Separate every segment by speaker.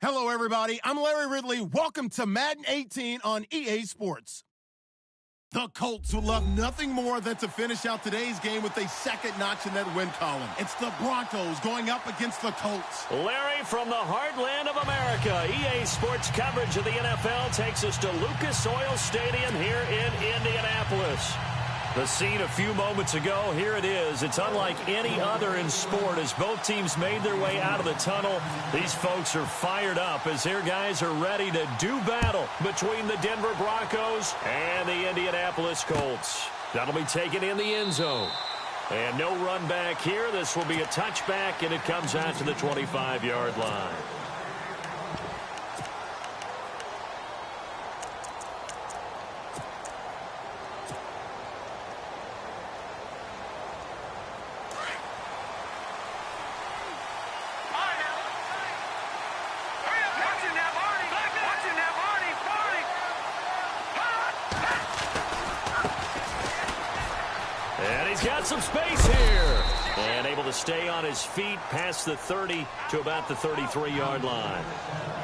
Speaker 1: Hello, everybody. I'm Larry Ridley. Welcome to Madden 18 on EA Sports. The Colts would love nothing more than to finish out today's game with a second notch in that win column. It's the Broncos going up against the Colts.
Speaker 2: Larry, from the heartland of America, EA Sports coverage of the NFL takes us to Lucas Oil Stadium here in Indianapolis. The scene a few moments ago, here it is. It's unlike any other in sport as both teams made their way out of the tunnel. These folks are fired up as their guys are ready to do battle between the Denver Broncos and the Indianapolis Colts. That'll be taken in the end zone. And no run back here. This will be a touchback, and it comes out to the 25-yard line. Got some space here. And able to stay on his feet past the 30 to about the 33-yard line.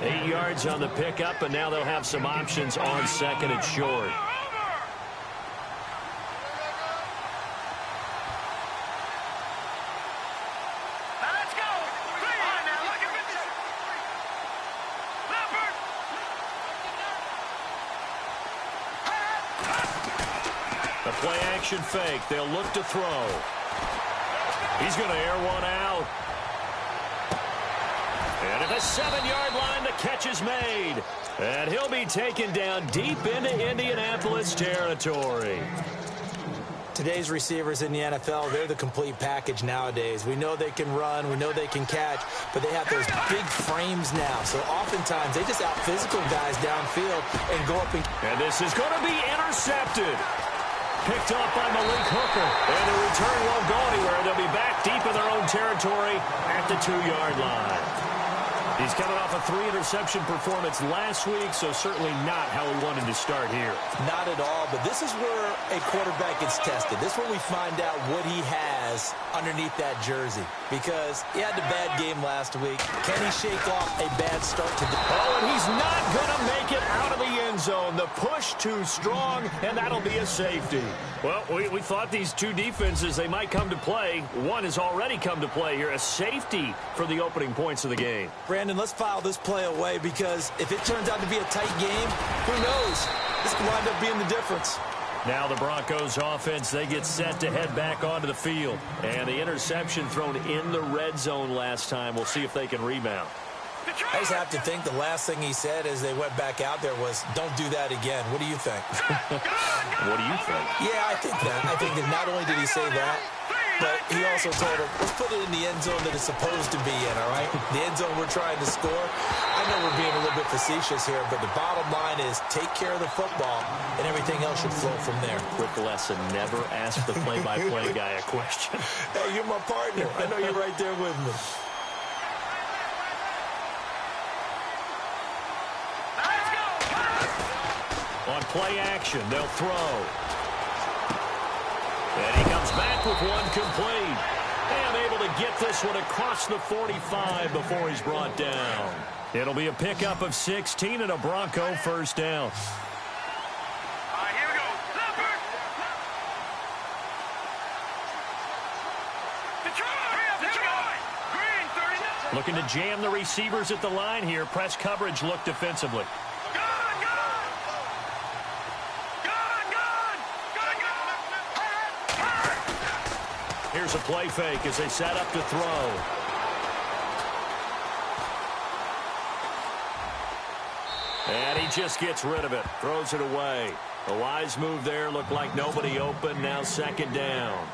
Speaker 2: 8 yards on the pickup, and now they'll have some options on second and short. Play-action fake. They'll look to throw. He's going to air one out. And at the 7-yard line, the catch is made. And he'll be taken down deep into Indianapolis territory.
Speaker 3: Today's receivers in the NFL, they're the complete package nowadays. We know they can run, we know they can catch, but they have those big frames now. So oftentimes they just out-physical guys downfield and go up and
Speaker 2: this is going to be intercepted. Picked up by Malik Hooker. And the return won't go anywhere. They'll be back deep in their own territory at the 2-yard line. He's coming off a 3-interception performance last week, so certainly not how he wanted to start here.
Speaker 3: Not at all, but this is where a quarterback gets tested. This is where we find out what he has underneath that jersey. Because he had a bad game last week. Can he shake off a bad start to the...
Speaker 2: Oh, and he's not going to make it out of the end zone. The push too strong, and that'll be a safety. Well, we thought these two defenses, they might come to play. One has already come to play here. A safety for the opening points of the game.
Speaker 3: Brandon, let's file this play away because if it turns out to be a tight game, who knows? This could wind up being the difference.
Speaker 2: Now the Broncos offense, they get set to head back onto the field. And the interception thrown in the red zone last time. We'll see if they can rebound.
Speaker 3: I just have to think the last thing he said as they went back out there was, don't do that again. What do you think?
Speaker 2: What do you think?
Speaker 3: Yeah, I think that. I think that not only did he say that, but he also told him, let's put it in the end zone that it's supposed to be in, all right? The end zone we're trying to score. I know we're being a little bit facetious here, but the bottom line is take care of the football, and everything else should flow from there.
Speaker 2: Quick lesson, never ask the play-by-play guy a question.
Speaker 3: Hey, you're my partner. I know you're right there with me.
Speaker 2: On play action, they'll throw. And he comes back with one complete. And able to get this one across the 45 before he's brought down. It'll be a pickup of 16 and a Bronco first down.
Speaker 4: Here we go. Detroit! Green, 39.
Speaker 2: Looking to jam the receivers at the line here. Press coverage look defensively. Here's a play fake as they set up to throw. And he just gets rid of it. Throws it away. A wise move there. Looked like nobody open. Now second down.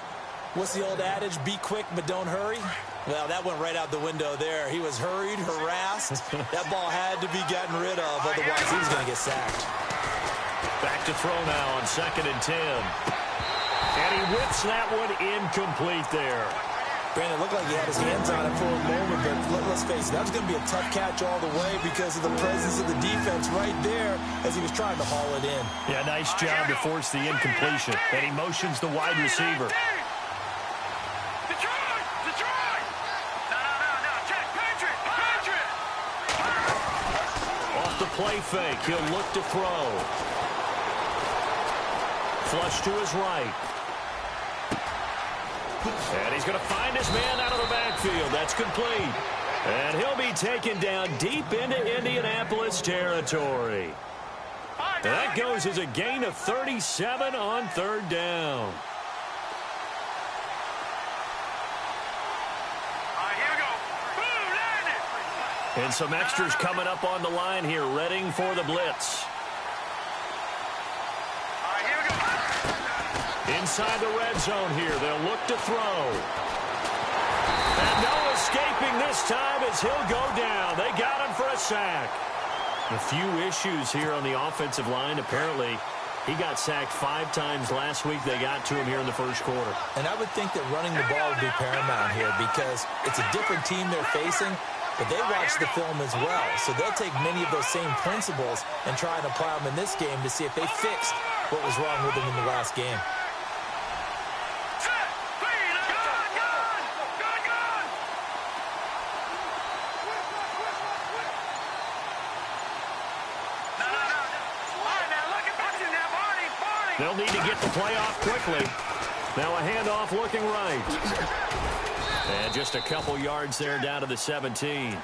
Speaker 3: What's the old adage? Be quick, but don't hurry. Well, that went right out the window there. He was hurried, harassed. That ball had to be gotten rid of. Otherwise, he was going to get sacked.
Speaker 2: Back to throw now on 2nd and 10. And he whips that one incomplete there.
Speaker 3: Brandon, looked like he had his hands on it for a moment, but let's face it, that was going to be a tough catch all the way because of the presence of the defense right there as he was trying to haul it in.
Speaker 2: Yeah, nice job to force the incompletion. And he motions the wide receiver.
Speaker 4: Detroit! No, check, Patriot!
Speaker 2: play fake. He'll look to throw. Flush to his right. And he's going to find his man out of the backfield. That's complete. And he'll be taken down deep into Indianapolis territory. And that goes as a gain of 37 on third down. And some extras coming up on the line here, readying for the blitz. Inside the red zone here, they'll look to throw. And no escaping this time as he'll go down. They got him for a sack. A few issues here on the offensive line. Apparently, he got sacked 5 times last week. They got to him here in the first quarter.
Speaker 3: And I would think that running the ball would be paramount here because it's a different team they're facing, but they watch the film as well. So they'll take many of those same principles and try and apply them in this game to see if they fixed what was wrong with them in the last game.
Speaker 2: They'll need to get the play off quickly. Now a handoff looking right. And just a couple yards there down to the 17.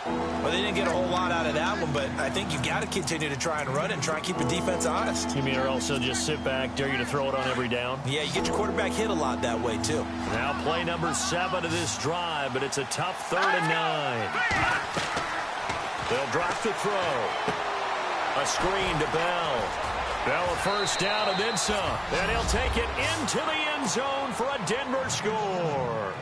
Speaker 3: Well, they didn't get a whole lot out of that one, but I think you've got to continue to try and run it and try and keep the defense honest.
Speaker 2: You mean or also just sit back, dare you to throw it on every down?
Speaker 3: Yeah, you get your quarterback hit a lot that way, too.
Speaker 2: Now play number 7 of this drive, but it's a tough 3rd and 9. They'll drop the throw. A screen to Bell. Bell a first down and then some. And he'll take it into the end zone for a Denver score.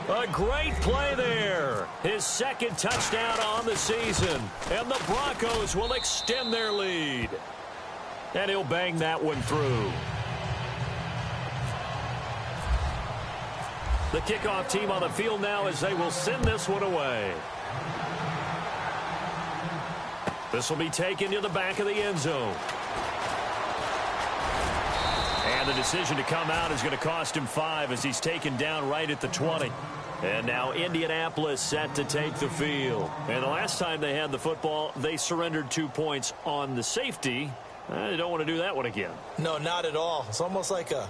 Speaker 2: A great play there. His second touchdown on the season. And the Broncos will extend their lead. And he'll bang that one through. The kickoff team on the field now as they will send this one away. This will be taken to the back of the end zone. And the decision to come out is going to cost him 5 as he's taken down right at the 20. And now Indianapolis set to take the field. And the last time they had the football, they surrendered 2 points on the safety. They don't want to do that one again.
Speaker 3: No, not at all. It's almost like a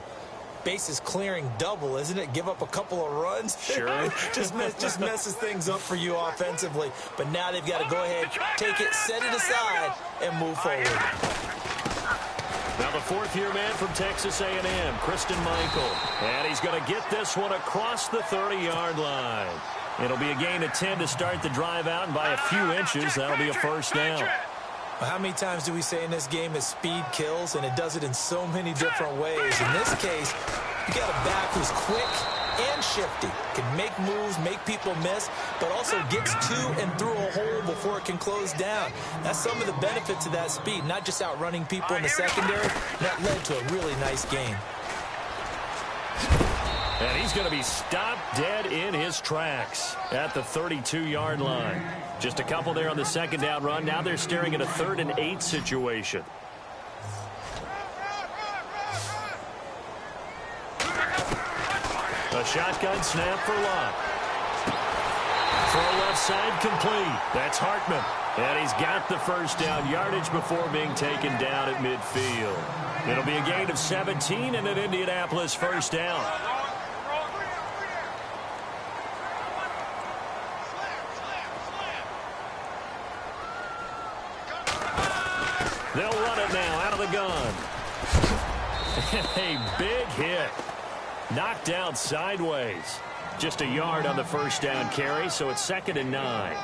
Speaker 3: bases clearing double, isn't it? Give up a couple of runs.
Speaker 2: Sure.
Speaker 3: just messes things up for you offensively. But now they've got to go ahead, take it, set it aside, and move forward.
Speaker 2: Now the 4th-year man from Texas A&M, Christian Michael. And he's going to get this one across the 30-yard line. It'll be a gain of 10 to start the drive out, and by a few inches, that'll be a first down.
Speaker 3: Well, how many times do we say in this game that speed kills, and it does it in so many different ways? In this case, you got a back who's quick and shifty, can make moves, make people miss, but also gets to and through a hole before it can close down. That's some of the benefits of that speed, not just outrunning people in the secondary. That led to a really nice game.
Speaker 2: And he's going to be stopped dead in his tracks at the 32-yard line. Just a couple there on the second down run. Now they're staring at a 3rd and 8 situation. A shotgun snap for Locke. Throw left side complete. That's Hartman. And he's got the first down yardage before being taken down at midfield. It'll be a gain of 17 and an Indianapolis first down. They'll run it now out of the gun. A big hit. Knocked down sideways. Just a yard on the first down carry, so it's 2nd and 9.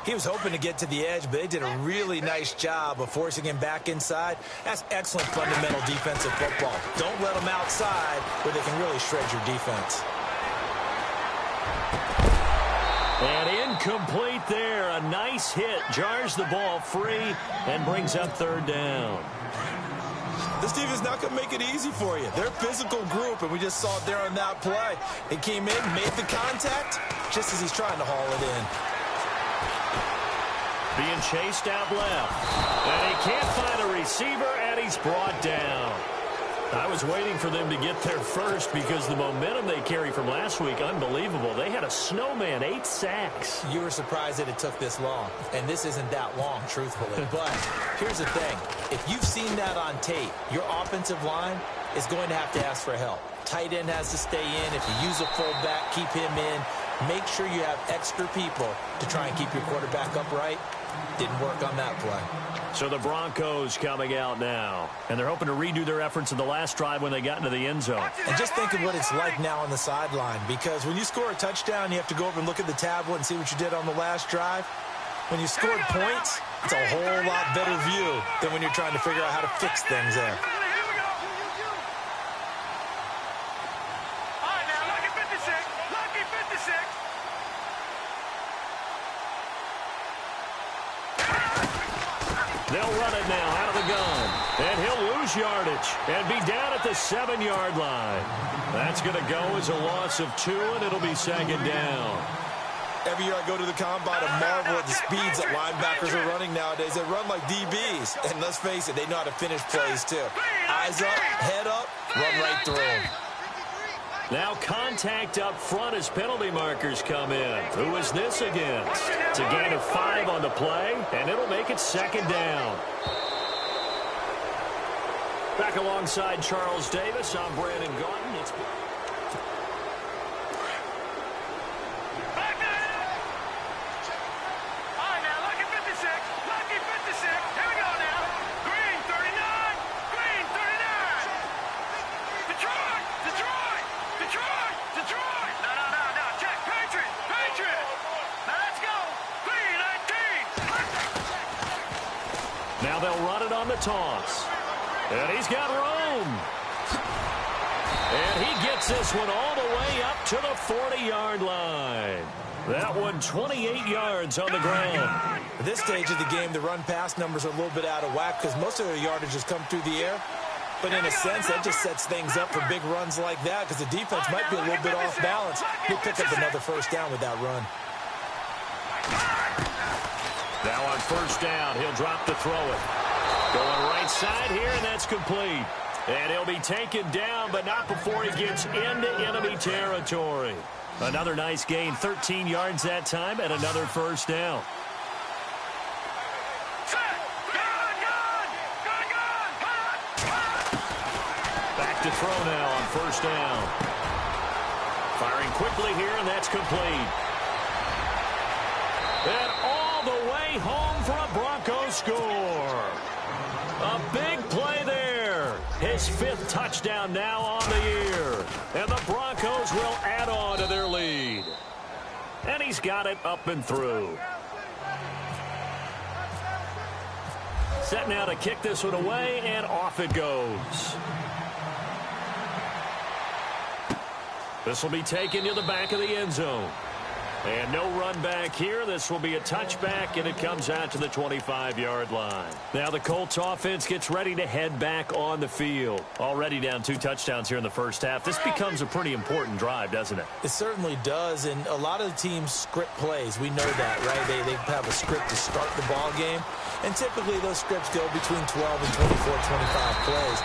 Speaker 3: He was hoping to get to the edge, but they did a really nice job of forcing him back inside. That's excellent fundamental defensive football. Don't let them outside where they can really shred your defense.
Speaker 2: And incomplete there. A nice hit. Jars the ball free and brings up 3rd down.
Speaker 3: This team is not going to make it easy for you. They're a physical group, and we just saw it there on that play. They came in, made the contact, just as he's trying to haul it in.
Speaker 2: Being chased out left. And he can't find a receiver, and he's brought down. I was waiting for them to get there first because the momentum they carry from last week, unbelievable. They had a snowman, 8 sacks.
Speaker 3: You were surprised that it took this long, and this isn't that long, truthfully. But here's the thing. If you've seen that on tape, your offensive line is going to have to ask for help. Tight end has to stay in. If you use a fullback, keep him in. Make sure you have extra people to try and keep your quarterback upright. Didn't work on that play.
Speaker 2: So the Broncos coming out now, and they're hoping to redo their efforts in the last drive when they got into the end zone.
Speaker 3: And just think of what it's like now on the sideline, because when you score a touchdown, you have to go over and look at the tablet and see what you did on the last drive. When you scored points, it's a whole lot better view than when you're trying to figure out how to fix things there.
Speaker 2: They'll run it now out of the gun. And he'll lose yardage and be down at the 7-yard line. That's going to go as a loss of 2, and it'll be second down.
Speaker 3: Every year I go to the combine, I marvel at the speeds that linebackers are running nowadays. They run like DBs. And let's face it, they know how to finish plays too. Eyes up, head up, run right through them.
Speaker 2: Now contact up front as penalty markers come in. Who is this against? It's a gain of 5 on the play, and it'll make it second down. Back alongside Charles Davis, I'm Brandon Gaudin. It's Now they'll run it on the toss. And he's got room. And he gets this one all the way up to the 40-yard line. That one 28 yards on the ground.
Speaker 3: At this stage of the game, the run-pass numbers are a little bit out of whack because most of their yardage has come through the air. But in a sense, that just sets things up for big runs like that because the defense might be a little bit off balance. He'll pick up another first down with that run.
Speaker 2: Now on first down, he'll drop to throw it. Going right side here, and that's complete. And he'll be taken down, but not before he gets into enemy territory. Another nice gain, 13 yards that time, and another first down. Back to throw now on first down. Firing quickly here, and that's complete. And all the way home for a Broncos score. A big play there. His 5th touchdown now on the year. And the Broncos will add on to their lead. And he's got it up and through. Set now to kick this one away, and off it goes. This will be taken to the back of the end zone. And no run back here. This will be a touchback, and it comes out to the 25-yard line. Now the Colts offense gets ready to head back on the field. Already down 2 touchdowns here in the first half. This becomes a pretty important drive, doesn't it?
Speaker 3: It certainly does, and a lot of the teams script plays. We know that, right? They have a script to start the ball game, and typically those scripts go between 12 and 24, 25 plays.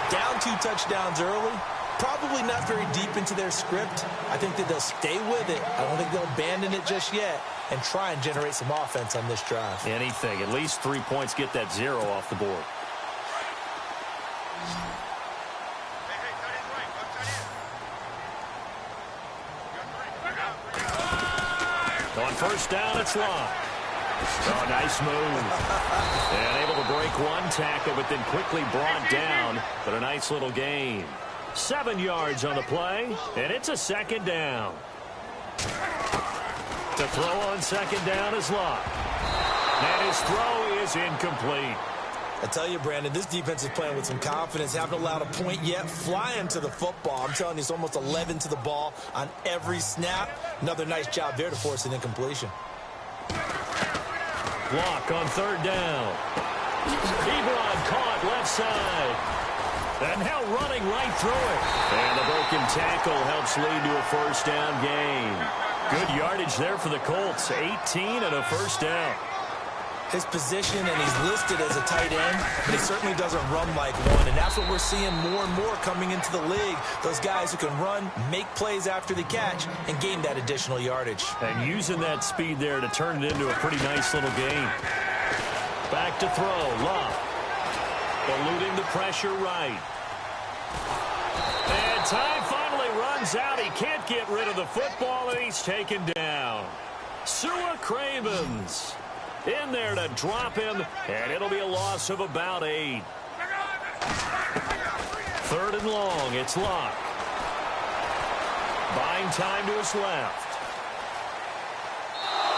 Speaker 3: Down 2 touchdowns early. Probably not very deep into their script. I think that they'll stay with it. I don't think they'll abandon it just yet and try and generate some offense on this drive.
Speaker 2: Anything. At least 3 points, get that 0 off the board. On first down, it's locked. Oh, nice move. And able to break one tackle, but then quickly brought down. But a nice little gain. 7 yards on the play, and it's a second down. To throw on second down is locked. And his throw is incomplete.
Speaker 3: I tell you, Brandon, this defense is playing with some confidence. Haven't allowed a point yet. Flying to the football. I'm telling you, it's almost 11 to the ball on every snap. Another nice job there to force an incompletion.
Speaker 2: Block on third down. Ebron caught left side. And now running right through it. And the broken tackle helps lead to a first down gain. Good yardage there for the Colts. 18 and a first down.
Speaker 3: his position, and he's listed as a tight end, but he certainly doesn't run like one, and that's what we're seeing more and more coming into the league. Those guys who can run, make plays after the catch, and gain that additional yardage.
Speaker 2: And using that speed there to turn it into a pretty nice little game. Back to throw, Love. Eluding the pressure right. And time finally runs out. He can't get rid of the football, and he's taken down. Sua Cravens in there to drop him, and it'll be a loss of about 8. 3rd and long, it's Locke. Buying time to his left.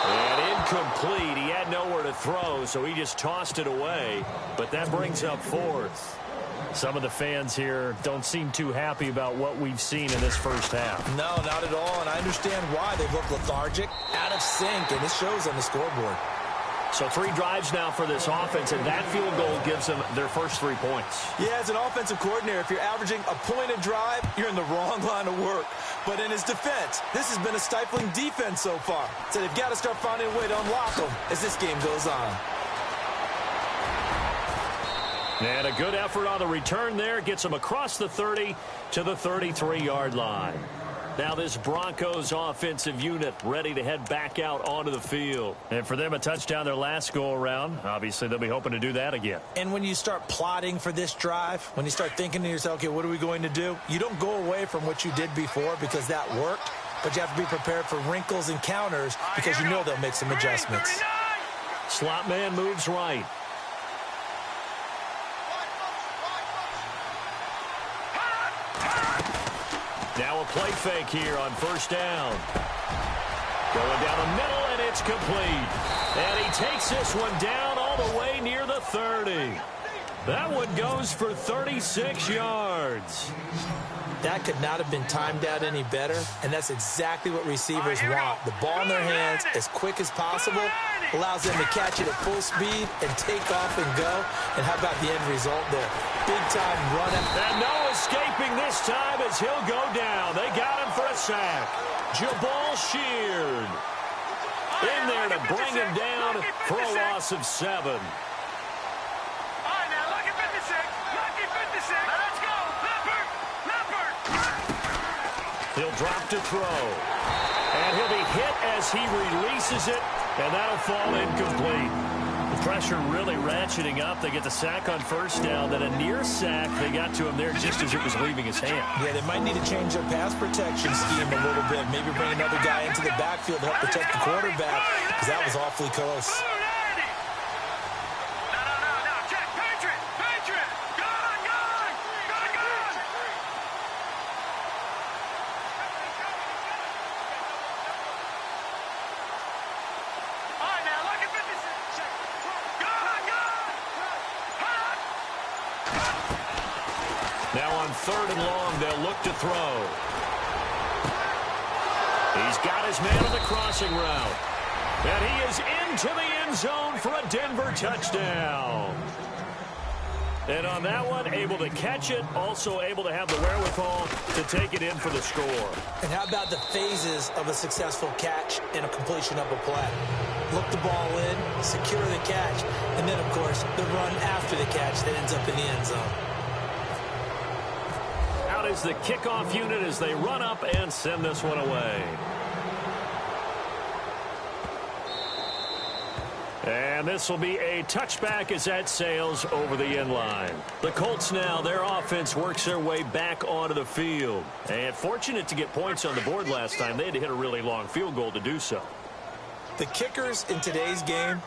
Speaker 2: And incomplete. He had nowhere to throw, so he just tossed it away. But that brings up 4th. Some of the fans here don't seem too happy about what we've seen in this first half.
Speaker 3: No, not at all, and I understand why. They look lethargic, out of sync, and it shows on the scoreboard.
Speaker 2: So 3 drives now for this offense, and that field goal gives them their first 3 points.
Speaker 3: Yeah, as an offensive coordinator, if you're averaging a point a drive, you're in the wrong line of work. But in his defense, this has been a stifling defense so far. So they've got to start finding a way to unlock them as this game goes on.
Speaker 2: And a good effort on the return there. Gets them across the 30 to the 33-yard line. Now this Broncos offensive unit ready to head back out onto the field. And for them, a touchdown their last go-around. Obviously, they'll be hoping to do that again.
Speaker 3: And when you start plotting for this drive, when you start thinking to yourself, okay, what are we going to do? You don't go away from what you did before because that worked, but you have to be prepared for wrinkles and counters because you know they'll make some adjustments.
Speaker 2: Slot man moves right. Now a play fake here on 1st down. Going down the middle, and it's complete. And he takes this one down all the way near the 30. That one goes for 36 yards.
Speaker 3: That could not have been timed out any better, and that's exactly what receivers want. The ball in their hands as quick as possible allows them to catch it at full speed and take off and go. And how about the end result there? Big-time run.
Speaker 2: And no escaping this time as he'll go down. They got him for a sack. Jabal Sheard in there to bring him down for a loss of 7. He'll drop to throw. And he'll be hit as he releases it, and that'll fall incomplete. The pressure really ratcheting up. They get the sack on 1st down, then a near sack. They got to him there just as it was leaving his hand.
Speaker 3: Yeah, they might need to change their pass protection scheme a little bit. Maybe bring another guy into the backfield to help protect the quarterback, because that was awfully close.
Speaker 2: Now on 3rd and long, they'll look to throw. He's got his man on the crossing route. And he is into the end zone for a Denver touchdown. And on that one, able to catch it, also able to have the wherewithal to take it in for the score.
Speaker 3: And how about the phases of a successful catch and a completion of a play? Look the ball in, secure the catch, and then, of course, the run after the catch that ends up in the end zone.
Speaker 2: Out is the kickoff unit as they run up and send this one away. And this will be a touchback as that sails over the end line. The Colts now, their offense works their way back onto the field. And fortunate to get points on the board last time. They had to hit a really long field goal to do so.
Speaker 3: The kickers in today's game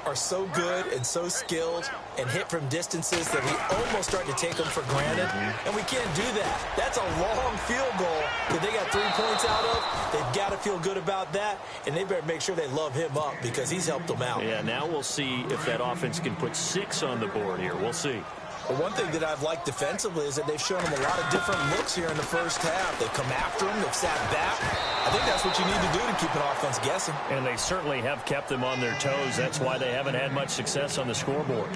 Speaker 3: are so good and so skilled and hit from distances that we almost start to take them for granted. And we can't do that. That's a long field goal that they got 3 points out of. They've got to feel good about that, and they better make sure they love him up because he's helped them out.
Speaker 2: Yeah, now we'll see if that offense can put 6 on the board here. We'll see.
Speaker 3: But one thing that I've liked defensively is that they've shown them a lot of different looks here in the first half. They've come after them. They've sat back. I think that's what you need to do to keep an offense guessing.
Speaker 2: And they certainly have kept them on their toes. That's why they haven't had much success on the scoreboard.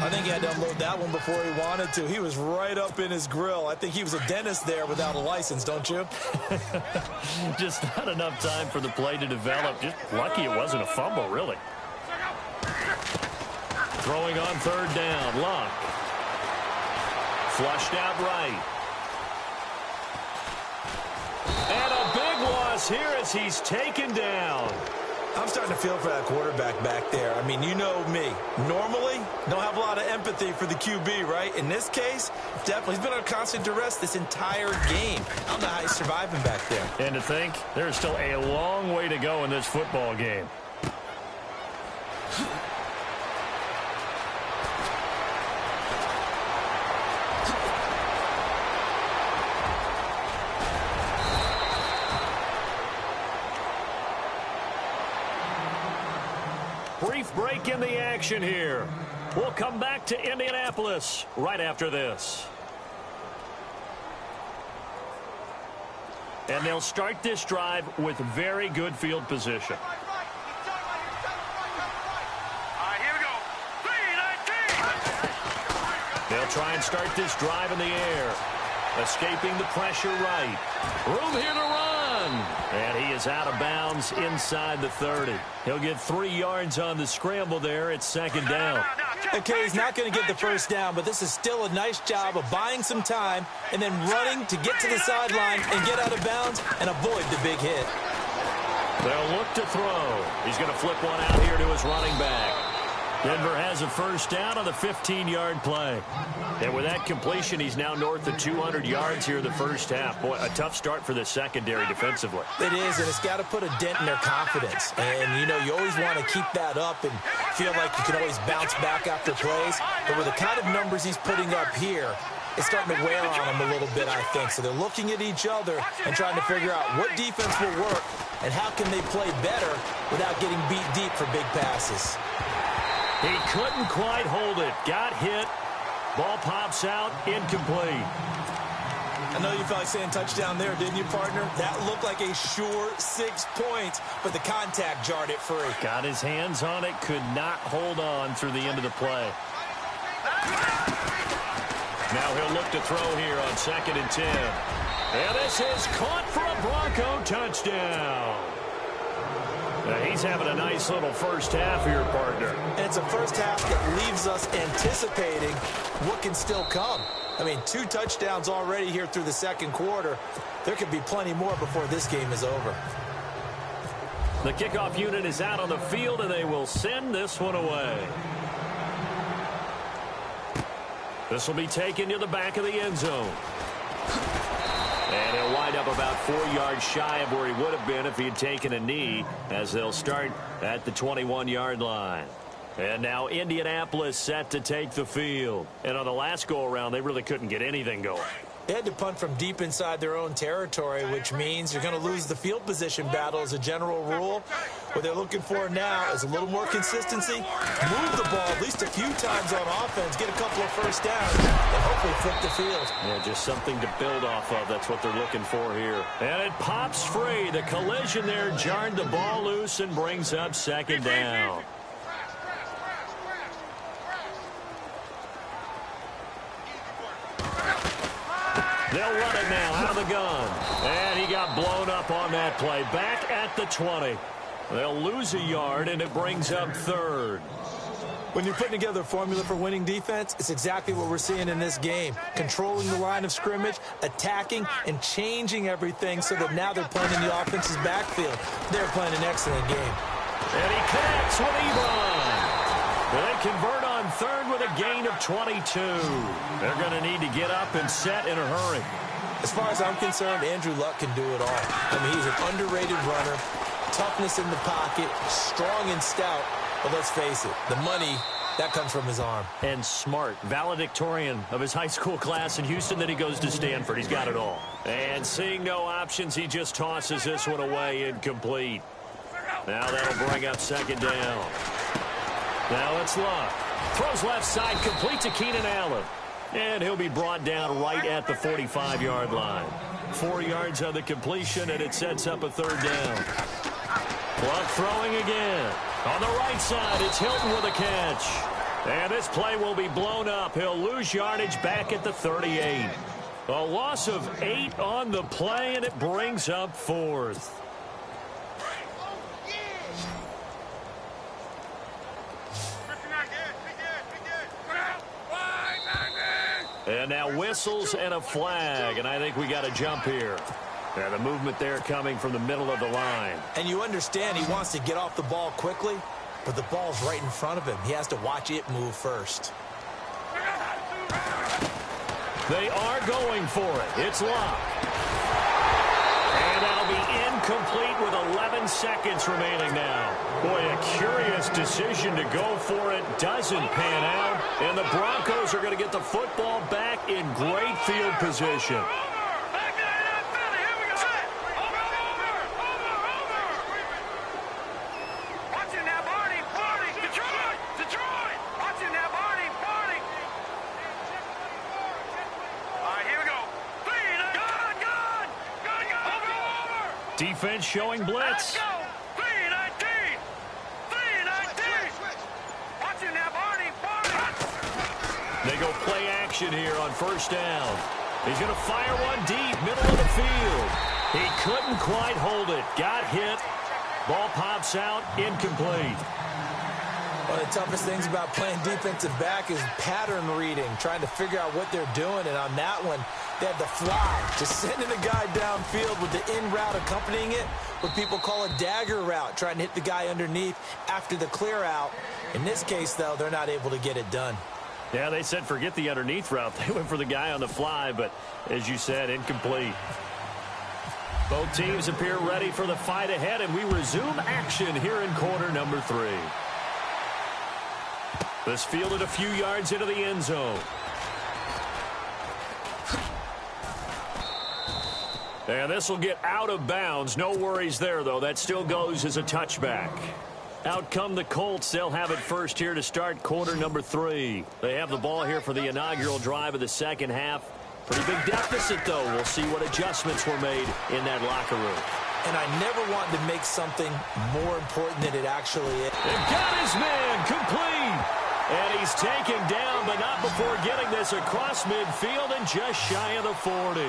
Speaker 3: I think he had to unload that one before he wanted to. He was right up in his grill. I think he was a dentist there without a license, don't you?
Speaker 2: Just not enough time for the play to develop. Just lucky it wasn't a fumble, really. Throwing on third down. Luck. Flushed out right. And a big loss here as he's taken down.
Speaker 3: I'm starting to feel for that quarterback back there. I mean, you know me. Normally, don't have a lot of empathy for the QB, right? In this case, definitely. He's been under constant duress this entire game. I don't know how he's surviving back there.
Speaker 2: And to think, there's still a long way to go in this football game. Brief break in the action here. We'll come back to Indianapolis right after this. And they'll start this drive with very good field position.
Speaker 4: Here we go. 3-19.
Speaker 2: They'll try and start this drive in the air. Escaping the pressure right. Room here to run. And he is out of bounds inside the 30. He'll get 3 yards on the scramble there. It's second down.
Speaker 3: Okay, he's not going to get the first down, but this is still a nice job of buying some time and then running to get to the sideline and get out of bounds and avoid the big hit.
Speaker 2: They'll look to throw. He's going to flip one out here to his running back. Denver has a first down on the 15-yard play. And with that completion, he's now north of 200 yards here in the first half. Boy, a tough start for the secondary defensively.
Speaker 3: It is, and it's got to put a dent in their confidence. And, you know, you always want to keep that up and feel like you can always bounce back after plays. But with the kind of numbers he's putting up here, it's starting to wear on them a little bit, I think. So they're looking at each other and trying to figure out what defense will work and how can they play better without getting beat deep for big passes.
Speaker 2: He couldn't quite hold it. Got hit. Ball pops out. Incomplete.
Speaker 3: I know you felt like saying touchdown there, didn't you, partner? That looked like a sure 6 points, but the contact jarred it free.
Speaker 2: Got his hands on it. Could not hold on through the end of the play. Now he'll look to throw here on 2nd and 10. And this is caught for a Bronco touchdown. He's having a nice little first half here, partner.
Speaker 3: And it's a first half that leaves us anticipating what can still come. I mean, 2 touchdowns already here through the second quarter. There could be plenty more before this game is over.
Speaker 2: The kickoff unit is out on the field, and they will send this one away. This will be taken to the back of the end zone. And he'll wind up about 4 yards shy of where he would have been if he had taken a knee, as they'll start at the 21-yard line. And now Indianapolis set to take the field. And on the last go-around, they really couldn't get anything going.
Speaker 3: They had to punt from deep inside their own territory, which means you're going to lose the field position battle as a general rule. What they're looking for now is a little more consistency, move the ball at least a few times on offense, get a couple of first downs, and hopefully flip the field.
Speaker 2: Yeah, just something to build off of. That's what they're looking for here. And it pops free. The collision there jarred the ball loose and brings up second down. They'll run it now out of the gun. And he got blown up on that play. Back at the 20. They'll lose a yard, and it brings up 3rd.
Speaker 3: When you're putting together a formula for winning defense, it's exactly what we're seeing in this game. Controlling the line of scrimmage, attacking, and changing everything so that now they're playing in the offense's backfield. They're playing an excellent game.
Speaker 2: And he connects with Ebron. They convert on 3rd with a gain of 22. They're going to need to get up and set in a hurry.
Speaker 3: As far as I'm concerned, Andrew Luck can do it all. I mean, he's an underrated runner, toughness in the pocket, strong and stout. But let's face it, the money, that comes from his arm.
Speaker 2: And smart, valedictorian of his high school class in Houston. Then he goes to Stanford. He's got it all. And seeing no options, he just tosses this one away incomplete. Now that'll bring up second down. Now it's Luck. Throws left side, complete to Keenan Allen. And he'll be brought down right at the 45-yard line. 4 yards on the completion, and it sets up a 3rd down. Luck throwing again. On the right side, it's Hilton with a catch. And this play will be blown up. He'll lose yardage back at the 38. A loss of 8 on the play, and it brings up 4th. And now whistles and a flag, and I think we got a jump here. Yeah, the movement there coming from the middle of the line.
Speaker 3: And you understand he wants to get off the ball quickly, but the ball's right in front of him. He has to watch it move first.
Speaker 2: They are going for it. It's locked. And that'll be incomplete with 11 seconds remaining now. Boy, a curious decision to go for it. Doesn't pan out. And the Broncos are going to get the football back in great field position. Defense showing blitz.
Speaker 4: Let's go. 3-19. 3-19. Watching that, Barney.
Speaker 2: They go play action here on first down. He's going to fire one deep, middle of the field. He couldn't quite hold it. Got hit. Ball pops out, incomplete.
Speaker 3: One of the toughest things about playing defensive back is pattern reading, trying to figure out what they're doing. And on that one, they had the fly, just sending the guy downfield with the in route accompanying it, what people call a dagger route, trying to hit the guy underneath after the clear out. In this case, though, they're not able to get it done.
Speaker 2: Yeah, they said forget the underneath route. They went for the guy on the fly, but as you said, incomplete. Both teams appear ready for the fight ahead, and we resume action here in quarter number 3. This fielded a few yards into the end zone. And this will get out of bounds. No worries there, though. That still goes as a touchback. Out come the Colts. They'll have it first here to start quarter number 3. They have the ball here for the inaugural drive of the second half. Pretty big deficit, though. We'll see what adjustments were made in that locker room.
Speaker 3: And I never wanted to make something more important than it actually is.
Speaker 2: They've got his man complete. And he's taken down, but not before getting this across midfield and just shy of the 40.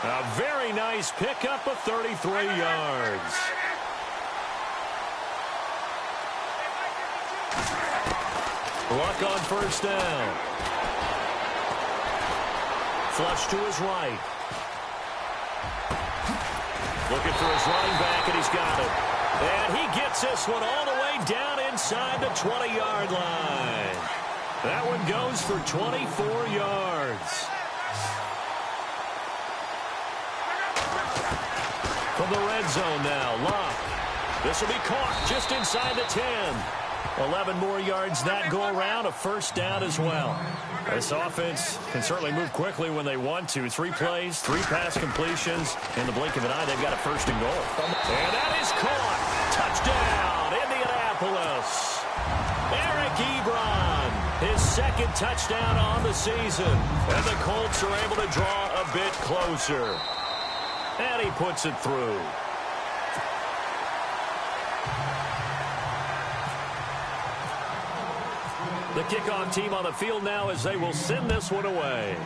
Speaker 2: A very nice pickup of 33 yards. Luck on first down. Flush to his right. Looking for his running back, and he's got it. And he gets this one all the way down inside the 20-yard line. That one goes for 24 yards. From the red zone now, Luck. This will be caught just inside the 10. 11 more yards that go around, a first down as well. This offense can certainly move quickly when they want to. 3 plays, 3 pass completions. In the blink of an eye, they've got a first and goal. And that is caught. Touchdown, Indianapolis. Eric Ebron, his second touchdown on the season. And the Colts are able to draw a bit closer. And he puts it through. The kickoff team on the field now as they will send this one away.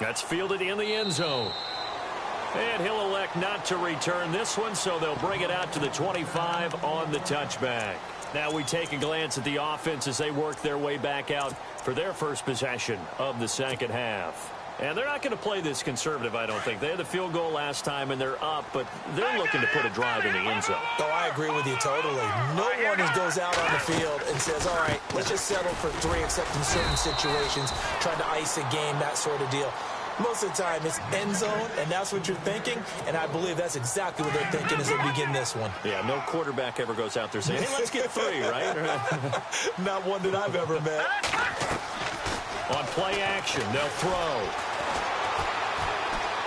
Speaker 2: That's fielded in the end zone. And he'll elect not to return this one, so they'll bring it out to the 25 on the touchback. Now we take a glance at the offense as they work their way back out for their first possession of the second half. And they're not going to play this conservative, I don't think. They had the field goal last time, and they're up, but they're looking to put a drive in the end zone.
Speaker 3: Oh, I agree with you totally. No one goes out on the field and says, all right, let's just settle for 3, except in certain situations, trying to ice a game, that sort of deal. Most of the time, it's end zone, and that's what you're thinking, and I believe that's exactly what they're thinking as they begin this one.
Speaker 2: Yeah, no quarterback ever goes out there saying, hey, let's get 3, right?
Speaker 3: Not one that I've ever met.
Speaker 2: On play action, they'll throw.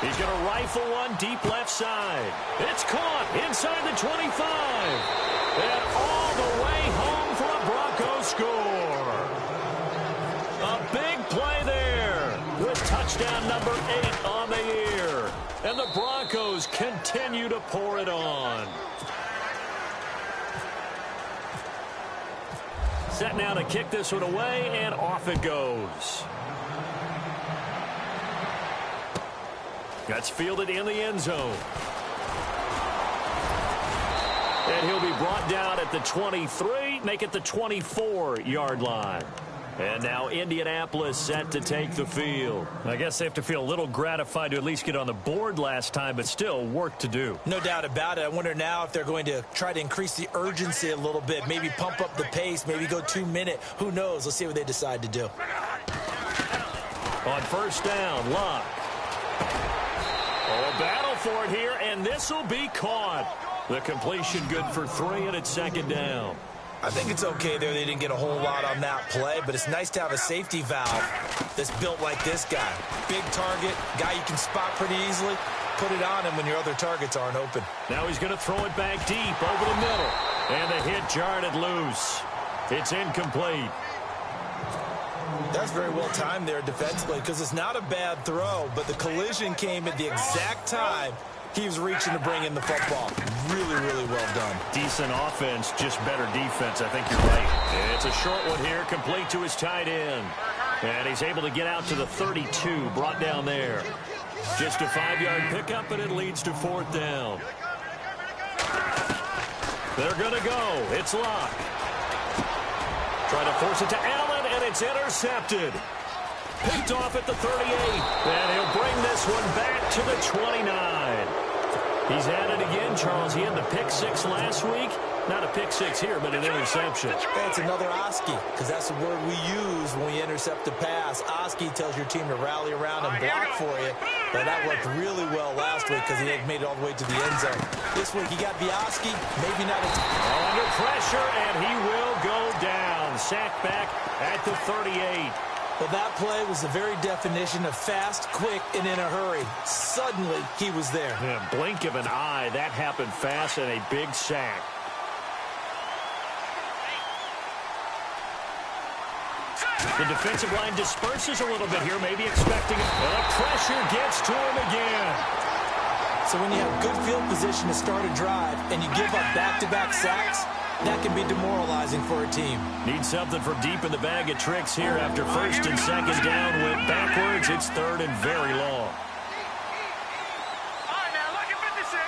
Speaker 2: He's going to rifle one deep left side. It's caught inside the 25. And all the way home for a Broncos score. A big play there with touchdown number 8 on the year. And the Broncos continue to pour it on. Set now to kick this one away, and off it goes. That's fielded in the end zone. And he'll be brought down at the 23, make it the 24-yard line. And now Indianapolis set to take the field. I guess they have to feel a little gratified to at least get on the board last time, but still work to do.
Speaker 3: No doubt about it. I wonder now if they're going to try to increase the urgency a little bit, maybe pump up the pace, maybe go 2-minute. Who knows? Let's see what they decide to do.
Speaker 2: On first down, Luck. Oh, a battle for it here, and this will be caught. The completion good for 3, and it's second down.
Speaker 3: I think it's okay there. They didn't get a whole lot on that play, but it's nice to have a safety valve that's built like this guy. Big target, guy you can spot pretty easily. Put it on him when your other targets aren't open.
Speaker 2: Now he's going to throw it back deep over the middle. And the hit jarred it loose. It's incomplete.
Speaker 3: That's very well timed there defensively because it's not a bad throw, but the collision came at the exact time he was reaching to bring in the football. Really, really well done.
Speaker 2: Decent offense, just better defense. I think you're right. It's a short one here, complete to his tight end. And he's able to get out to the 32, brought down there. Just a 5-yard pickup, and it leads to fourth down. They're going to go. It's Luck. Trying to force it to Allen, and it's intercepted. Picked off at the 38, and he'll bring this one back to the 29. He's at it again, Charles. He had the pick 6 last week. Not a pick 6 here, but an interception.
Speaker 3: Hey, it's another Oski, because that's the word we use when we intercept a pass. Oski tells your team to rally around and block for you. But that worked really well last week because he had made it all the way to the end zone. This week he got the Oski, maybe not a
Speaker 2: under pressure, and he will go down. Sacked back at the 38.
Speaker 3: Well, that play was the very definition of fast, quick, and in a hurry. Suddenly, he was there.
Speaker 2: Yeah, blink of an eye. That happened fast and a big sack. The defensive line disperses a little bit here, maybe expecting it. Well, the pressure gets to him again.
Speaker 3: So when you have good field position to start a drive and you give up back-to-back sacks, that can be demoralizing for a team.
Speaker 2: Need something from deep in the bag of tricks here after first and second down went backwards. It's third and very long.
Speaker 4: All right, now, look at 56.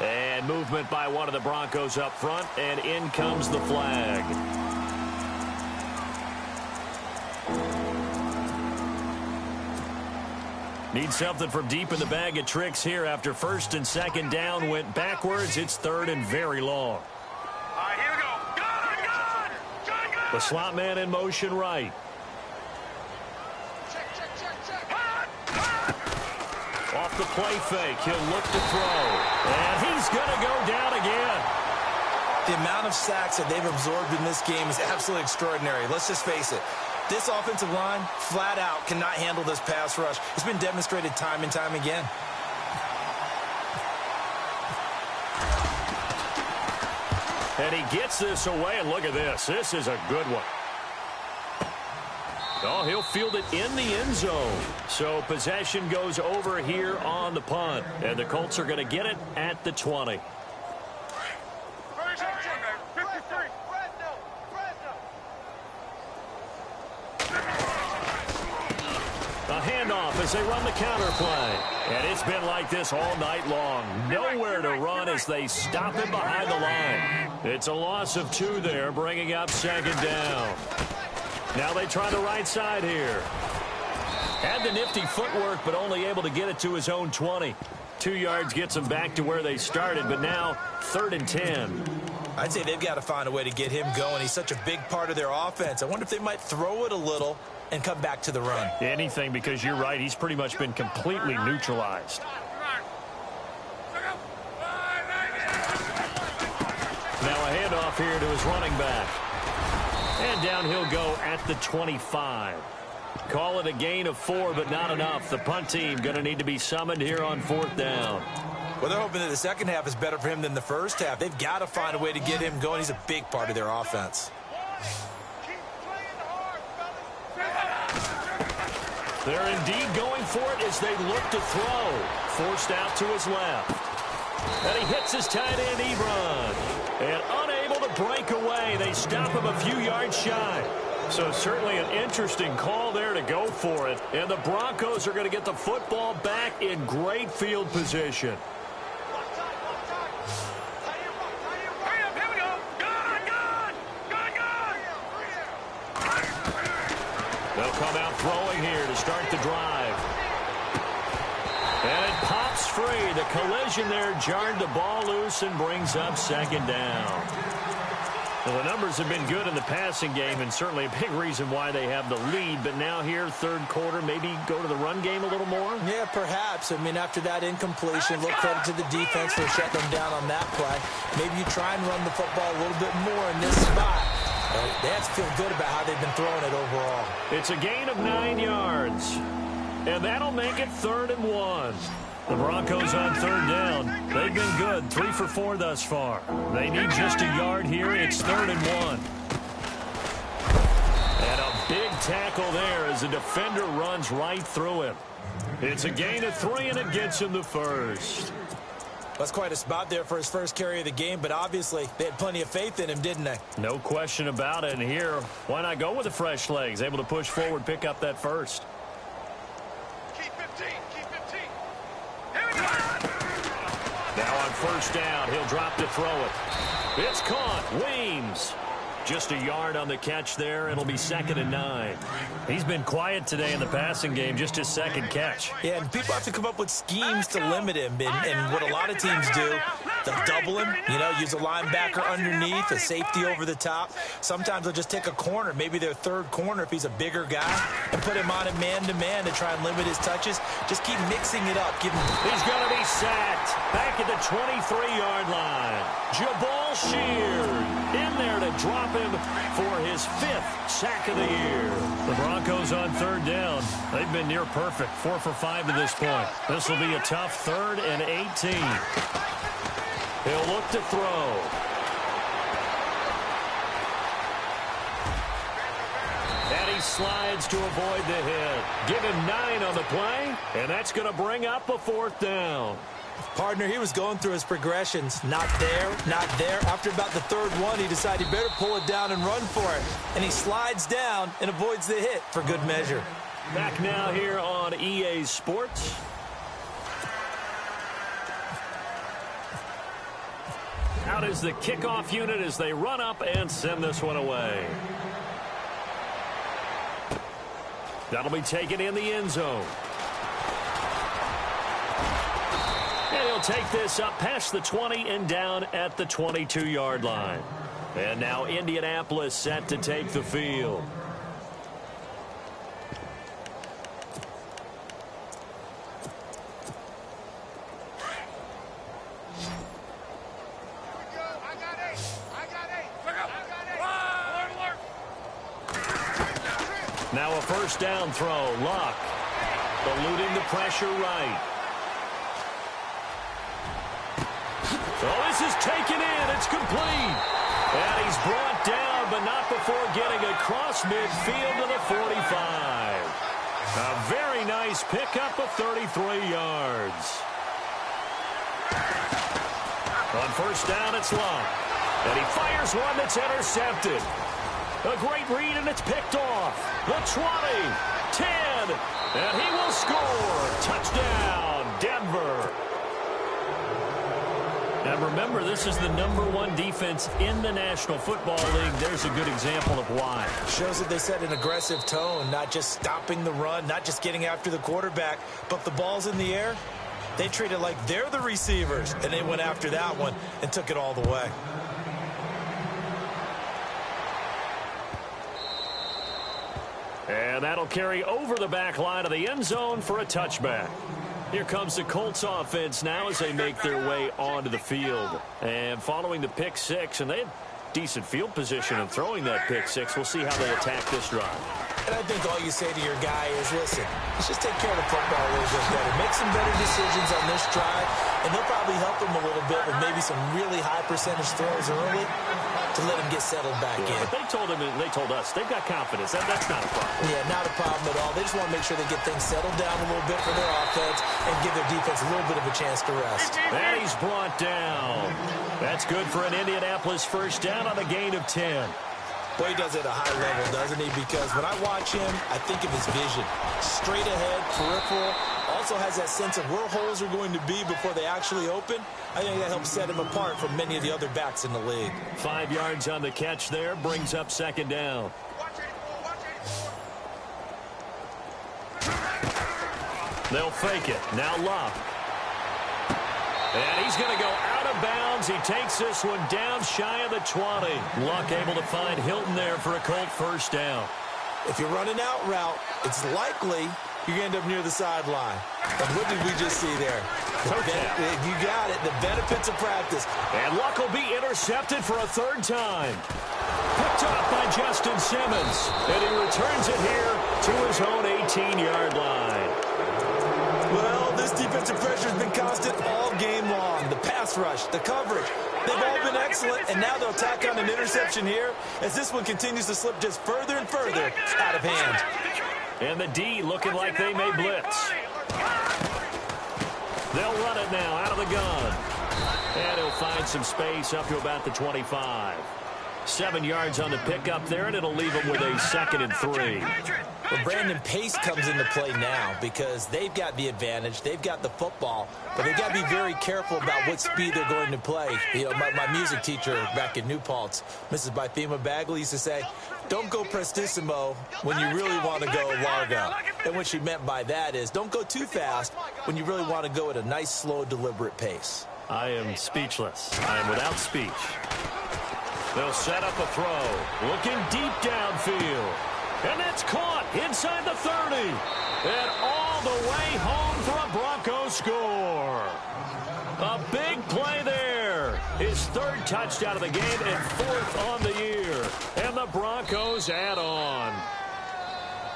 Speaker 4: Good.
Speaker 2: And movement by one of the Broncos up front, and in comes the flag. Need something from deep in the bag of tricks here after first and second down went backwards. It's third and very long.
Speaker 4: All right, here we go. Good.
Speaker 2: The slot man in motion right. Off the play fake, he'll look to throw. And he's going to go down again.
Speaker 3: The amount of sacks that they've absorbed in this game is absolutely extraordinary. Let's just face it. This offensive line, flat out, cannot handle this pass rush. It's been demonstrated time and time again.
Speaker 2: And he gets this away, and look at this. This is a good one. Oh, he'll field it in the end zone. So possession goes over here on the punt. And the Colts are going to get it at the 20. A handoff as they run the counter play. And it's been like this all night long. Nowhere to run as they stop him behind the line. It's a loss of 2 there, bringing up second down. Now they try the right side here. Had the nifty footwork, but only able to get it to his own 20. 2 yards gets them back to where they started, but now third and 10.
Speaker 3: I'd say they've got to find a way to get him going. He's such a big part of their offense. I wonder if they might throw it a little and come back to the run.
Speaker 2: Anything, because you're right. He's pretty much been completely neutralized. Now a handoff here to his running back. And down he'll go at the 25. Call it a gain of 4, but not enough. The punt team going to need to be summoned here on fourth down.
Speaker 3: Well, they're hoping that the second half is better for him than the first half. They've got to find a way to get him going. He's a big part of their offense.
Speaker 2: They're indeed going for it as they look to throw. Forced out to his left. And he hits his tight end, Ebron. And unable to break away. They stop him a few yards shy. So certainly an interesting call there to go for it. And the Broncos are going to get the football back in great field position.
Speaker 4: Hurry up, here we go.
Speaker 2: They'll come out throwing here to start the drive. And it pops free. The collision there jarred the ball loose and brings up second down. Well, the numbers have been good in the passing game, and certainly a big reason why they have the lead. But now here, third quarter, maybe go to the run game a little more?
Speaker 3: Yeah, perhaps. I mean, after that incompletion, a little credit to the defense for shutting them down on that play. Maybe you try and run the football a little bit more in this spot. They have to feel good about how they've been throwing it overall.
Speaker 2: It's a gain of 9 yards. And that'll make it 3rd and 1. The Broncos on third down. They've been good, 3 for 4 thus far. They need just a yard here. It's 3rd and 1. And a big tackle there as the defender runs right through him. It's a gain of 3, and it gets him the first.
Speaker 3: That's quite a spot there for his first carry of the game, but obviously they had plenty of faith in him, didn't they?
Speaker 2: No question about it. And here, why not go with the fresh legs? Able to push forward, pick up that first. Now on first down, he'll drop to throw it. It's caught. Weems. Just a yard on the catch there. It'll be 2nd and 9. He's been quiet today in the passing game, just his second catch.
Speaker 3: Yeah, and people have to come up with schemes to limit him. And what a lot of teams do, they'll double him, use a linebacker underneath, a safety over the top. Sometimes they'll just take a corner, maybe their third corner if he's a bigger guy, and put him on a man-to-man to try and limit his touches. Just keep mixing it up.
Speaker 2: He's going to be sacked back at the 23-yard line. Jabal Sheard in there to drop him for his 5th sack of the year. The Broncos on third down. They've been near perfect, 4 for 5 to this point. This will be a tough 3rd and 18. He'll look to throw. And he slides to avoid the hit. Give him 9 on the play, and that's going to bring up a 4th down.
Speaker 3: Partner, he was going through his progressions. Not there, not there. After about the 3rd one, he decided he better pull it down and run for it. And he slides down and avoids the hit for good measure.
Speaker 2: Back now here on EA Sports. Out is the kickoff unit as they run up and send this one away. That'll be taken in the end zone. And he'll take this up past the 20 and down at the 22-yard line. And now Indianapolis set to take the field. Now a first down throw. Luck eluding the pressure right. Oh, this is taken in. It's complete. And he's brought down, but not before getting across midfield to the 45. A very nice pickup of 33 yards. On first down, it's Luck. And he fires one that's intercepted. A great read, and it's picked off. The 20, 10, and he will score. Touchdown, Denver. Now remember, this is the #1 defense in the National Football League. There's a good example of why.
Speaker 3: Shows that they set an aggressive tone, not just stopping the run, not just getting after the quarterback, but the ball's in the air. They treat it like they're the receivers, and they went after that one and took it all the way.
Speaker 2: And that'll carry over the back line of the end zone for a touchback. Here comes the Colts offense now as they make their way onto the field. And following the pick six, and they had decent field position in throwing that pick six. We'll see how they attack this drive.
Speaker 3: And I think all you say to your guy is, listen, let's just take care of the football a little bit better. Make some better decisions on this drive, and they'll probably help him a little bit with maybe some really high percentage throws early to let him get settled back in.
Speaker 2: But they told him, and they told us, they've got confidence. That's not a problem.
Speaker 3: Yeah, not a problem at all. They just want to make sure they get things settled down a little bit for their offense and give their defense a little bit of a chance to rest.
Speaker 2: And he's brought down. That's good for an Indianapolis first down on a gain of 10.
Speaker 3: Boy, he does it at a high level, doesn't he? Because when I watch him, I think of his vision. Straight ahead, peripheral. Also has that sense of where holes are going to be before they actually open. I think that helps set him apart from many of the other backs in the league.
Speaker 2: 5 yards on the catch there, brings up second down. They'll fake it. Now Luck. And he's going to go out of bounds. He takes this one down shy of the 20. Luck able to find Hilton there for a Colt first down.
Speaker 3: If you're running out route, it's likely you're going to end up near the sideline. And what did we just see there? You got it. The benefits of practice.
Speaker 2: And Luck will be intercepted for a third time. Picked off by Justin Simmons. And he returns it here to his own 18-yard line.
Speaker 3: Well, this defensive pressure has been constant all game long. The pass rush, the coverage, they've all been excellent, and now they'll tack on an interception here as this one continues to slip just further and further out of hand.
Speaker 2: And the D looking like they may blitz. They'll run it now out of the gun. And he'll find some space up to about the 25. 7 yards on the pickup there, and it'll leave him with a 2nd and 3.
Speaker 3: Well, Brandon, pace comes into play now because they've got the advantage. They've got the football, but they've got to be very careful about what speed they're going to play. You know, my music teacher back in New Paltz, Mrs. Bythema Bagley, used to say, don't go prestissimo when you really want to go largo. And what she meant by that is don't go too fast when you really want to go at a nice, slow, deliberate pace.
Speaker 2: I am speechless. I am without speech. They'll set up a throw. Looking deep downfield. And that's caught inside the 30. And all the way home for a Bronco score. A big play there. His 3rd touchdown of the game and 4th on the year. And the Broncos add on.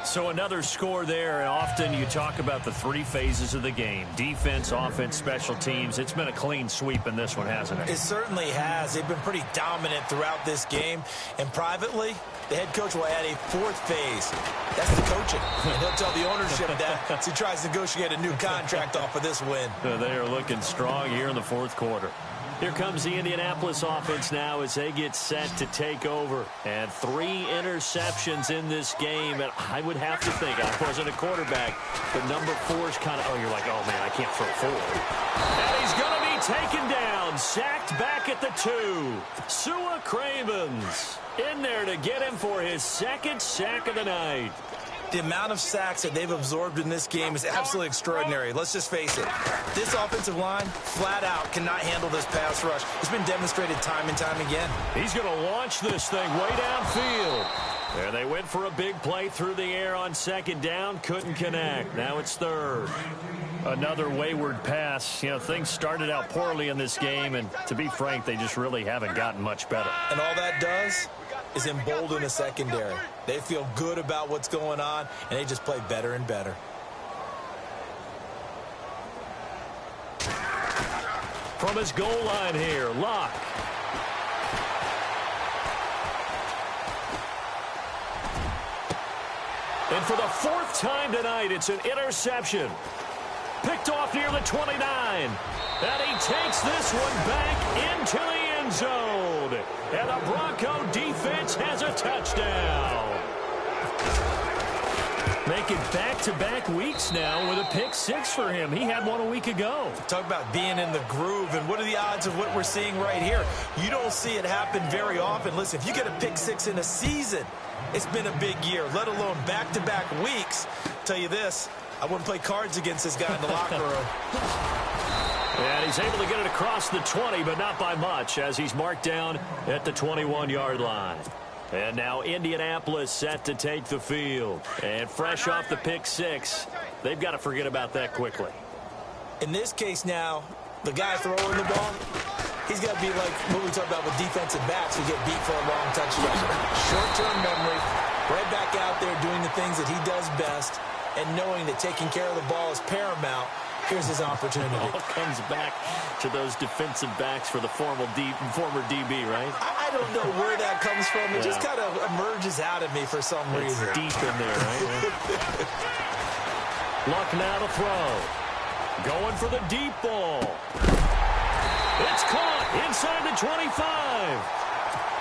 Speaker 2: So another score there, and often you talk about the 3 phases of the game. Defense, offense, special teams. It's been a clean sweep in this one, hasn't it?
Speaker 3: It certainly has. They've been pretty dominant throughout this game. And privately, the head coach will add a 4th phase. That's the coaching. And he'll tell the ownership that as he tries to negotiate a new contract off of this win.
Speaker 2: They are looking strong here in the 4th quarter. Here comes the Indianapolis offense now as they get set to take over. And 3 interceptions in this game. And I would have to think, I wasn't a quarterback, but number 4 is kind of, oh, you're like, oh, man, I can't throw 4. And he's going to be taken down, sacked back at the 2. Sua Cravens in there to get him for his 2nd sack of the night.
Speaker 3: The amount of sacks that they've absorbed in this game is absolutely extraordinary. Let's just face it. This offensive line, flat out, cannot handle this pass rush. It's been demonstrated time and time again.
Speaker 2: He's going to launch this thing way downfield. There they went for a big play through the air on 2nd down. Couldn't connect. Now it's 3rd. Another wayward pass. You know, things started out poorly in this game, and to be frank, they just really haven't gotten much better.
Speaker 3: And all that does is embolden a secondary. They feel good about what's going on, and they just play better and better.
Speaker 2: From his goal line here, Locke. And for the 4th time tonight, it's an interception. Picked off near the 29. And he takes this one back into the end zone. And the Bronco defense has a touchdown. Making back-to-back weeks now with a pick 6 for him. He had one a week ago.
Speaker 3: Talk about being in the groove, and what are the odds of what we're seeing right here? You don't see it happen very often. Listen, if you get a pick 6 in a season, it's been a big year, let alone back-to-back weeks. Tell you this, I wouldn't play cards against this guy in the locker room.
Speaker 2: And he's able to get it across the 20, but not by much, as he's marked down at the 21-yard line. And now Indianapolis set to take the field. And fresh off the pick 6, they've got to forget about that quickly.
Speaker 3: In this case now, the guy throwing the ball, he's got to be like what we talk about with defensive backs who get beat for a long touchdown. Short-term memory, right back out there doing the things that he does best, and knowing that taking care of the ball is paramount. Here's his opportunity.
Speaker 2: It all comes back to those defensive backs for the former DB, right?
Speaker 3: I don't know where that comes from. It just kind of emerges out of me for some reason.
Speaker 2: It's deep in there, right? Luck now to throw. Going for the deep ball. It's caught inside the 25.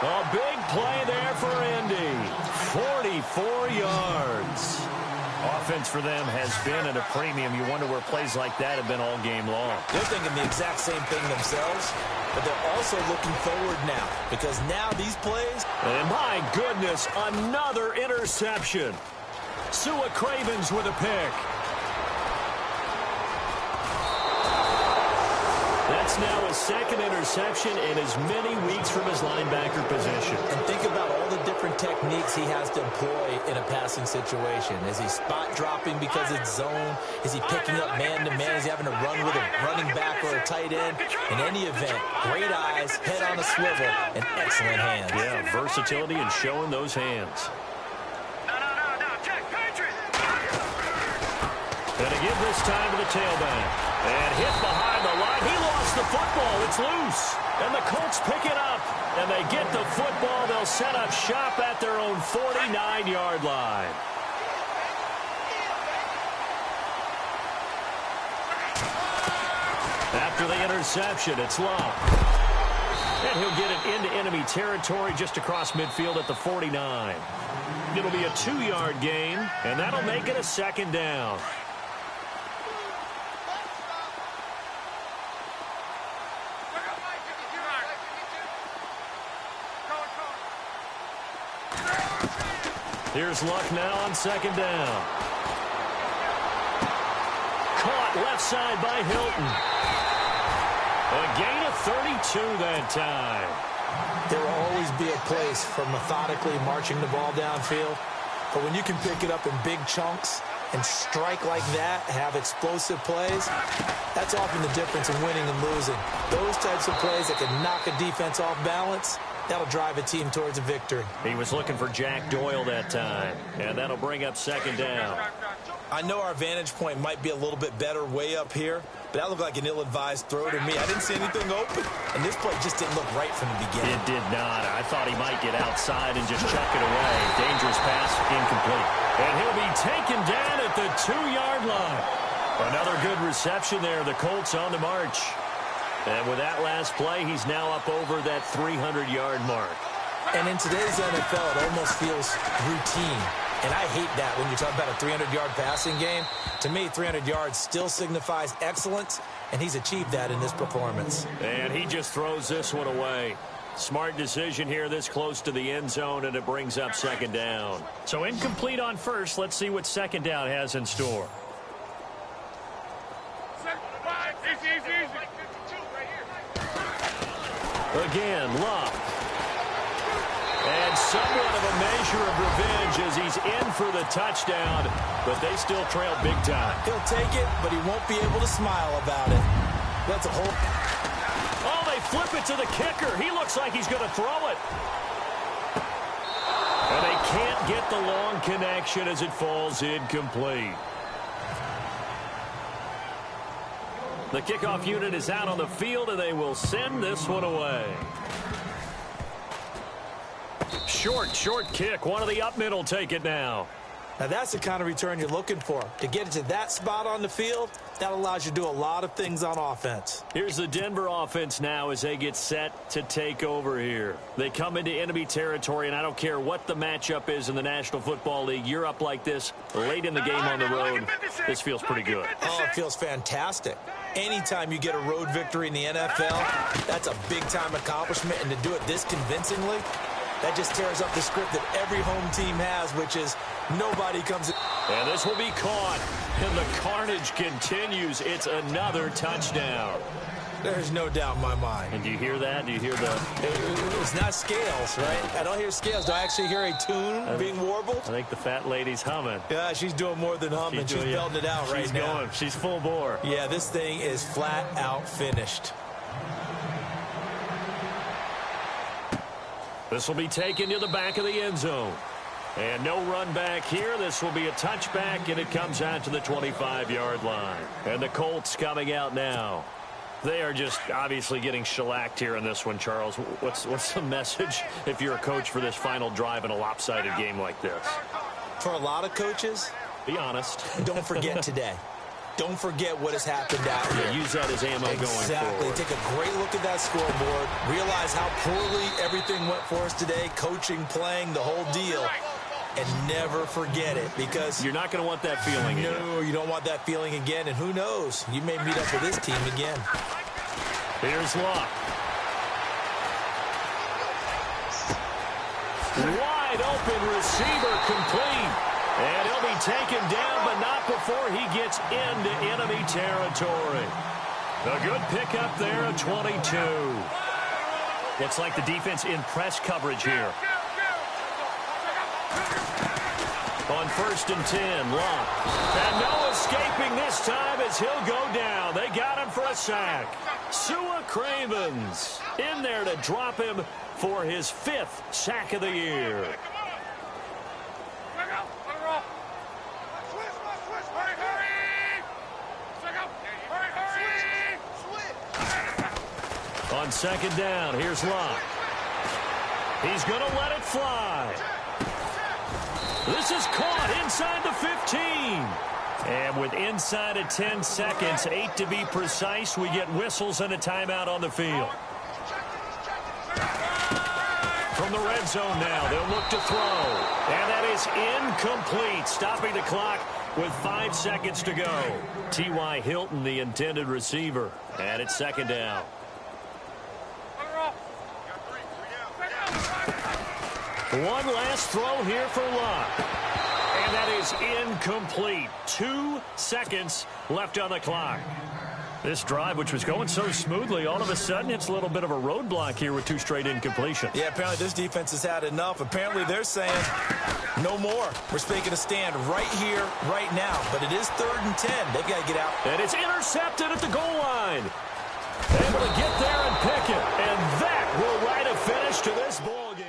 Speaker 2: A big play there for Indy. 44 yards. Offense for them has been at a premium. You wonder where plays like that have been all game long.
Speaker 3: They're thinking the exact same thing themselves, but they're also looking forward now because now these plays.
Speaker 2: And my goodness, another interception. Sua Cravens with a pick. That's now his second interception in as many weeks from his linebacker position.
Speaker 3: And think about all the different techniques he has to employ in a passing situation. Is he spot dropping because it's zone? Is he picking up man-to-man? Is he having to run with a running back or a tight end? In any event, great eyes, head on a swivel, and excellent hands.
Speaker 2: Yeah, versatility and showing those hands. And again this time to the tailback. And hit behind the line. He lost the football. It's loose. And the Colts pick it up. And they get the football. They'll set up shop at their own 49-yard line. After the interception, it's Love. And he'll get it into enemy territory just across midfield at the 49. It'll be a 2-yard gain, and that'll make it a second down. Here's Luck now on second down. Caught left side by Hilton. A gain of 32 that time.
Speaker 3: There will always be a place for methodically marching the ball downfield. But when you can pick it up in big chunks and strike like that, have explosive plays, that's often the difference in winning and losing. Those types of plays that can knock a defense off balance, that'll drive a team towards a victory.
Speaker 2: He was looking for Jack Doyle that time, and that'll bring up second down.
Speaker 3: I know our vantage point might be a little bit better way up here, but that looked like an ill-advised throw to me. I didn't see anything open, and this play just didn't look right from the beginning.
Speaker 2: It did not. I thought he might get outside and just chuck it away. Dangerous pass, incomplete. And he'll be taken down at the 2-yard line. Another good reception there. The Colts on the march. And with that last play, he's now up over that 300-yard mark.
Speaker 3: And in today's NFL, it almost feels routine. And I hate that when you talk about a 300-yard passing game. To me, 300 yards still signifies excellence, and he's achieved that in this performance.
Speaker 2: And he just throws this one away. Smart decision here this close to the end zone, and it brings up second down. So incomplete on first. Let's see what second down has in store. Again, Love. And somewhat of a measure of revenge as he's in for the touchdown, but they still trail big time.
Speaker 3: He'll take it, but he won't be able to smile about it. That's a whole...
Speaker 2: Oh, they flip it to the kicker. He looks like he's going to throw it. And they can't get the long connection as it falls incomplete. The kickoff unit is out on the field, and they will send this one away. Short kick. One of the up middle take it now.
Speaker 3: Now that's the kind of return you're looking for. To get it to that spot on the field, that allows you to do a lot of things on offense.
Speaker 2: Here's the Denver offense now as they get set to take over here. They come into enemy territory, and I don't care what the matchup is in the National Football League. You're up like this late in the game on the road. This feels pretty good.
Speaker 3: Oh, it feels fantastic. Anytime you get a road victory in the NFL, that's a big-time accomplishment, and to do it this convincingly, that just tears up the script that every home team has, which is nobody comes in.
Speaker 2: And this will be caught, and the carnage continues. It's another touchdown.
Speaker 3: There's no doubt in my mind.
Speaker 2: And do you hear that? Do you hear the...
Speaker 3: It's not scales, right? I don't hear scales. Do I actually hear a tune being warbled?
Speaker 2: I think the fat lady's humming.
Speaker 3: Yeah, she's doing more than humming. She's belting it out right now.
Speaker 2: She's going. She's full bore.
Speaker 3: Yeah, this thing is flat out finished.
Speaker 2: This will be taken to the back of the end zone. And no run back here. This will be a touchback, and it comes out to the 25-yard line. And the Colts coming out now. They are just obviously getting shellacked here in this one, Charles. What's the message if you're a coach for this final drive in a lopsided game like this?
Speaker 3: For a lot of coaches,
Speaker 2: be honest.
Speaker 3: Don't forget today. Don't forget what has happened out here.
Speaker 2: Use that as ammo going forward.
Speaker 3: Exactly. Take a great look at that scoreboard. Realize how poorly everything went for us today. Coaching, playing, the whole deal. And never forget it, because
Speaker 2: you're not going to want that feeling again.
Speaker 3: No, you don't want that feeling again. And who knows? You may meet up with this team again.
Speaker 2: Here's Luck. Wide open receiver complete. And he'll be taken down, but not before he gets into enemy territory. A good pickup there at 22. Looks like the defense in press coverage here. On 1st and 10, Locke. And no escaping this time as he'll go down. They got him for a sack. Sua Cravens in there to drop him for his 5th sack of the year. On 2nd down, here's Locke. He's going to let it fly. This is caught inside the 15. And with inside of 10 seconds, 8 to be precise, we get whistles and a timeout on the field. From the red zone now, they'll look to throw. And that is incomplete, stopping the clock with 5 seconds to go. T.Y. Hilton, the intended receiver. And it's 2nd down. One last throw here for Locke. And that is incomplete. 2 seconds left on the clock. This drive, which was going so smoothly, all of a sudden it's a little bit of a roadblock here with 2 straight incompletions.
Speaker 3: Yeah, apparently this defense has had enough. Apparently they're saying no more. We're making a stand right here, right now. But it is 3rd and 10. They've got to get out.
Speaker 2: And it's intercepted at the goal line. Able to get there and pick it. And that will write a finish to this ball game.